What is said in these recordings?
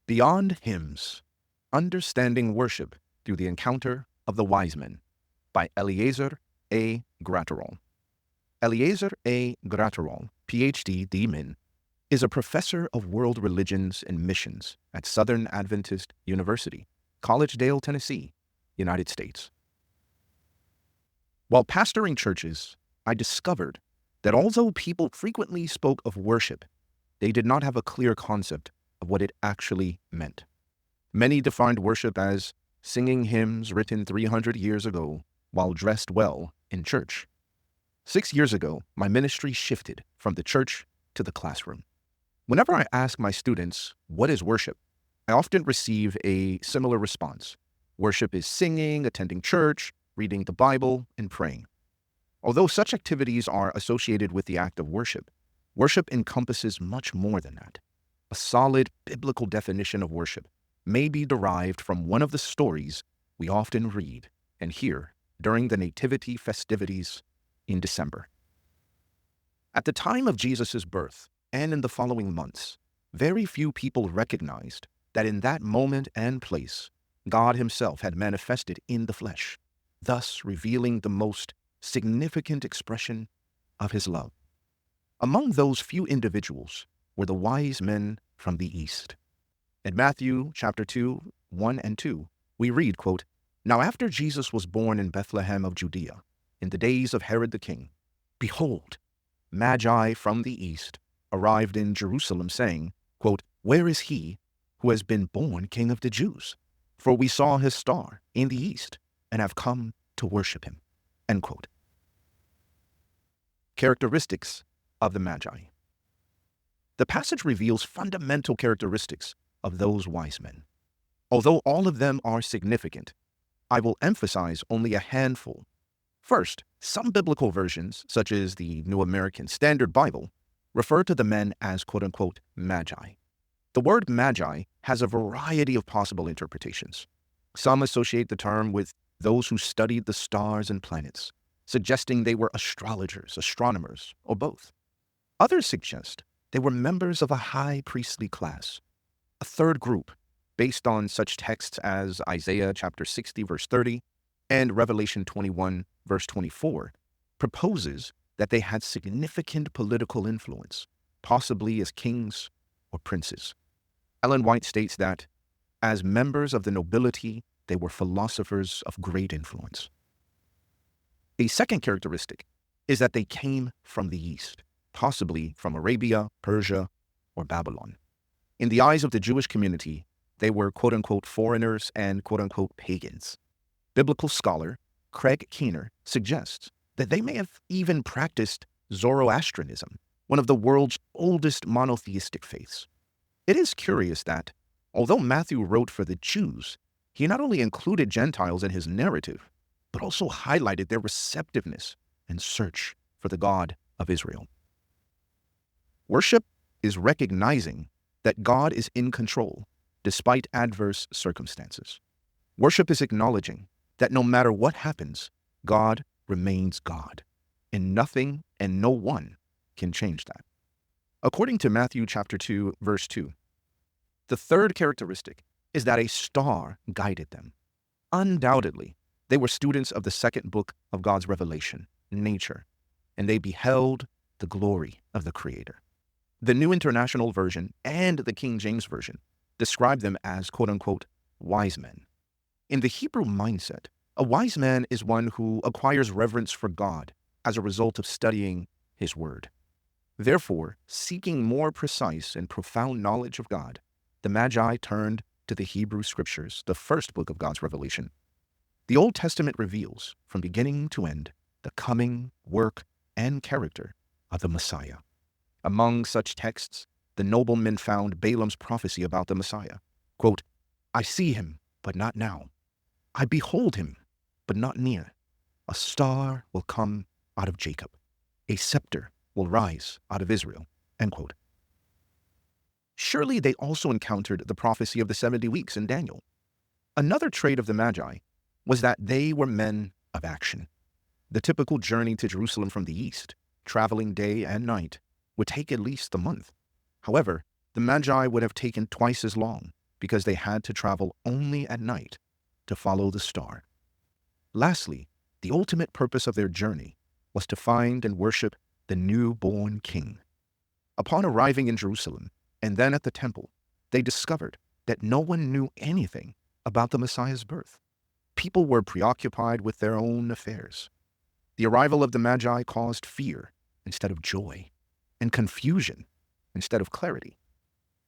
Beyond Hymns, Understanding Worship Through the Encounter of the Wise Men by Eliezer A. Graterol. Eliezer A. Graterol, Ph.D., D-Min, is a professor of world religions and missions at Southern Adventist University, Collegedale, Tennessee, United States. While pastoring churches, I discovered that although people frequently spoke of worship, they did not have a clear concept of what it actually meant. Many defined worship as singing hymns written 300 years ago while dressed well in church. 6 years ago, my ministry shifted from the church to the classroom. Whenever I ask my students, what is worship? I often receive a similar response. Worship is singing, attending church, reading the Bible, and praying. Although such activities are associated with the act of worship, worship encompasses much more than that. A solid biblical definition of worship may be derived from one of the stories we often read and hear during the nativity festivities in December. At the time of Jesus' birth and in the following months, very few people recognized that in that moment and place, God Himself had manifested in the flesh, thus revealing the most significant expression of His love. Among those few individuals were the wise men from the East. In Matthew chapter 2, 1 and 2, we read, quote, "Now after Jesus was born in Bethlehem of Judea, in the days of Herod the king, behold, Magi from the East arrived in Jerusalem, saying, quote, Where is he who has been born King of the Jews? For we saw his star in the East and have come to worship him." End quote. Characteristics of the Magi. The passage reveals fundamental characteristics of those wise men. Although all of them are significant, I will emphasize only a handful. First, some biblical versions, such as the New American Standard Bible, refer to the men as quote-unquote Magi. The word Magi has a variety of possible interpretations. Some associate the term with those who studied the stars and planets, suggesting they were astrologers, astronomers, or both. Others suggest they were members of a high priestly class. A third group, based on such texts as Isaiah chapter 60, verse 30, and Revelation 21, verse 24, proposes that they had significant political influence, possibly as kings or princes. Ellen White states that, as members of the nobility, they were philosophers of great influence. A second characteristic is that they came from the East, possibly from Arabia, Persia, or Babylon. In the eyes of the Jewish community, they were quote-unquote foreigners and quote-unquote pagans. Biblical scholar Craig Keener suggests that they may have even practiced Zoroastrianism, one of the world's oldest monotheistic faiths. It is curious that, although Matthew wrote for the Jews, he not only included Gentiles in his narrative, but also highlighted their receptiveness and search for the God of Israel. Worship is recognizing that God is in control despite adverse circumstances. Worship is acknowledging that no matter what happens, God remains God, and nothing and no one can change that. According to Matthew chapter 2, verse 2, the third characteristic is that a star guided them. Undoubtedly, they were students of the second book of God's revelation, nature, and they beheld the glory of the Creator. The New International Version and the King James Version describe them as quote-unquote wise men. In the Hebrew mindset, a wise man is one who acquires reverence for God as a result of studying His Word. Therefore, seeking more precise and profound knowledge of God, the Magi turned to the Hebrew Scriptures, the first book of God's revelation. The Old Testament reveals, from beginning to end, the coming, work, and character of the Messiah. Among such texts, the noblemen found Balaam's prophecy about the Messiah. Quote, "I see him, but not now. I behold him, but not near. A star will come out of Jacob. A scepter will rise out of Israel." End quote. Surely they also encountered the prophecy of the 70 weeks in Daniel. Another trait of the Magi was that they were men of action. The typical journey to Jerusalem from the east, traveling day and night, would take at least a month. However, the Magi would have taken twice as long, because they had to travel only at night to follow the star. Lastly, the ultimate purpose of their journey was to find and worship the newborn king. Upon arriving in Jerusalem and then at the temple, they discovered that no one knew anything about the Messiah's birth. People were preoccupied with their own affairs. The arrival of the Magi caused fear instead of joy, and confusion instead of clarity.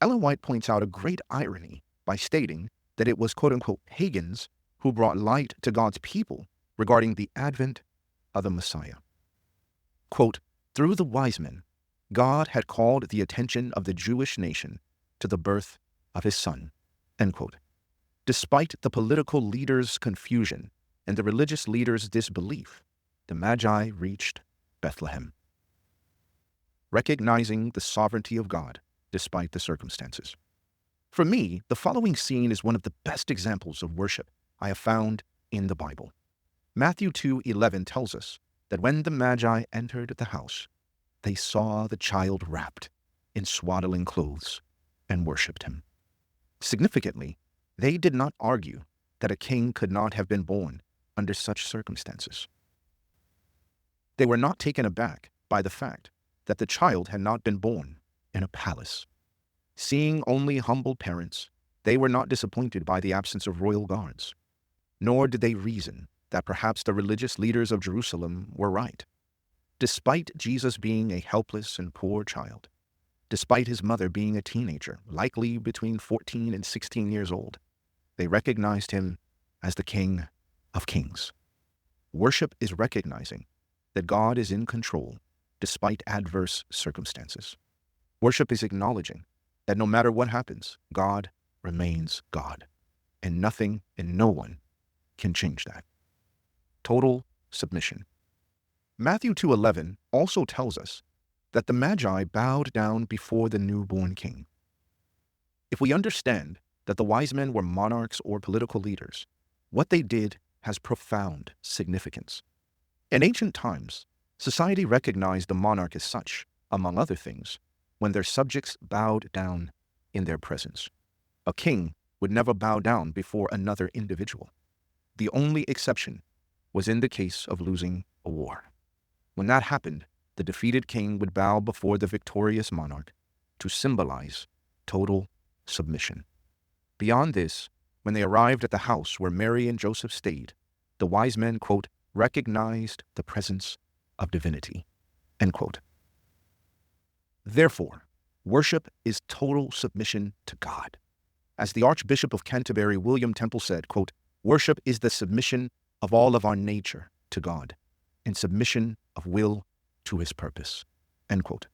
Ellen White points out a great irony by stating that it was quote-unquote pagans who brought light to God's people regarding the advent of the Messiah. Quote, through the wise men, God had called the attention of the Jewish nation to the birth of his son. End quote. Despite the political leaders' confusion and the religious leaders' disbelief, the Magi reached Bethlehem, recognizing the sovereignty of God despite the circumstances. For me, the following scene is one of the best examples of worship I have found in the Bible. Matthew 2:11 tells us that when the Magi entered the house, they saw the child wrapped in swaddling clothes and worshipped him. Significantly, they did not argue that a king could not have been born under such circumstances. They were not taken aback by the fact that the child had not been born in a palace. Seeing only humble parents, they were not disappointed by the absence of royal guards, nor did they reason that perhaps the religious leaders of Jerusalem were right. Despite Jesus being a helpless and poor child, despite his mother being a teenager, likely between 14 and 16 years old, they recognized him as the King of Kings. Worship is recognizing that God is in control despite adverse circumstances. Worship is acknowledging that no matter what happens, God remains God, and nothing and no one can change that. Total submission. Matthew 2:11 also tells us that the Magi bowed down before the newborn king. If we understand that the wise men were monarchs or political leaders, what they did has profound significance. In ancient times, society recognized the monarch as such, among other things, when their subjects bowed down in their presence. A king would never bow down before another individual. The only exception was in the case of losing a war. When that happened, the defeated king would bow before the victorious monarch to symbolize total submission. Beyond this, when they arrived at the house where Mary and Joseph stayed, the wise men, quote, recognized the presence of divinity, end quote. Therefore, worship is total submission to God. As the Archbishop of Canterbury, William Temple, said, quote, worship is the submission of all of our nature to God, and submission of will to his purpose, end quote.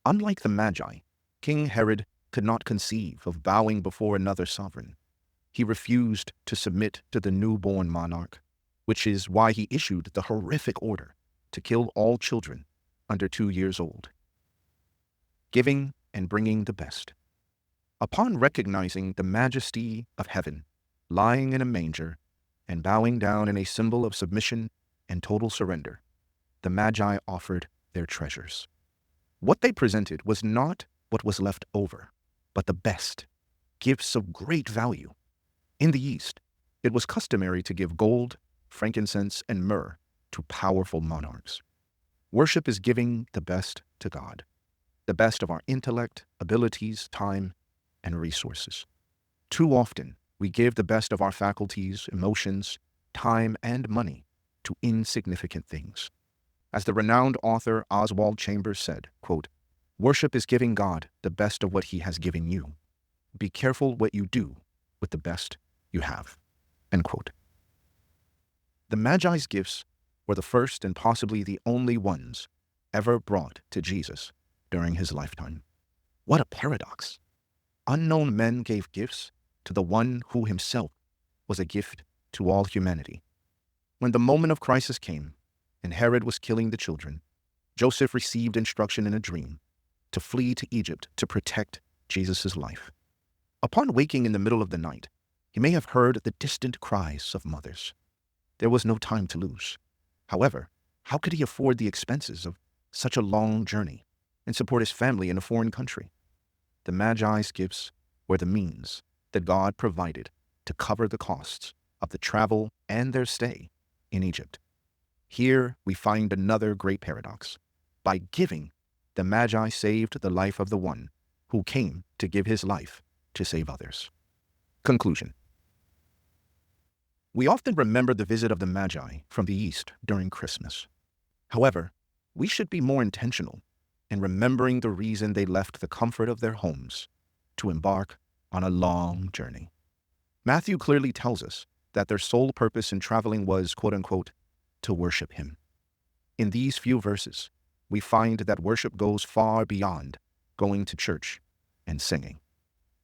Unlike the Magi, King Herod could not conceive of bowing before another sovereign. He refused to submit to the newborn monarch, which is why he issued the horrific order to kill all children under 2 years old. Giving and bringing the best. Upon recognizing the majesty of heaven, lying in a manger, and bowing down in a symbol of submission and total surrender, the Magi offered their treasures. What they presented was not what was left over, but the best, gifts of great value. In the East, it was customary to give gold, frankincense, and myrrh to powerful monarchs. Worship is giving the best to God, the best of our intellect, abilities, time, and resources. Too often, we give the best of our faculties, emotions, time, and money to insignificant things. As the renowned author Oswald Chambers said, quote, worship is giving God the best of what he has given you. Be careful what you do with the best you have, end quote. The Magi's gifts were the first and possibly the only ones ever brought to Jesus during his lifetime. What a paradox! Unknown men gave gifts to the one who himself was a gift to all humanity. When the moment of crisis came, and Herod was killing the children, Joseph received instruction in a dream to flee to Egypt to protect Jesus' life. Upon waking in the middle of the night, he may have heard the distant cries of mothers. There was no time to lose. However, how could he afford the expenses of such a long journey and support his family in a foreign country? The Magi's gifts were the means that God provided to cover the costs of the travel and their stay in Egypt. Here we find another great paradox. By giving, the Magi saved the life of the one who came to give his life to save others. Conclusion. We often remember the visit of the Magi from the East during Christmas. However, we should be more intentional in remembering the reason they left the comfort of their homes to embark on a long journey. Matthew clearly tells us that their sole purpose in traveling was, quote-unquote, to worship him. In these few verses, we find that worship goes far beyond going to church and singing.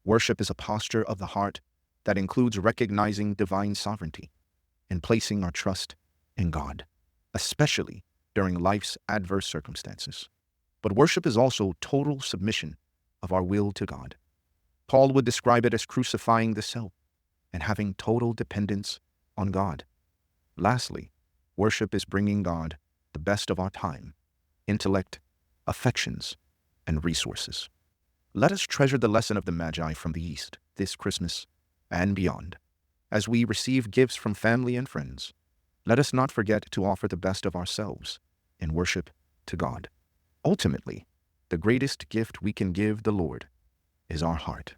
Worship is a posture of the heart that includes recognizing divine sovereignty and placing our trust in God, especially during life's adverse circumstances. But worship is also total submission of our will to God. Paul would describe it as crucifying the self and having total dependence on God. Lastly, worship is bringing God the best of our time, intellect, affections, and resources. Let us treasure the lesson of the Magi from the East this Christmas and beyond. As we receive gifts from family and friends, let us not forget to offer the best of ourselves in worship to God. Ultimately, the greatest gift we can give the Lord is our heart.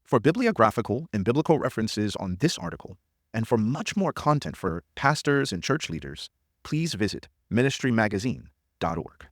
For bibliographical and biblical references on this article, and for much more content for pastors and church leaders, please visit ministrymagazine.org.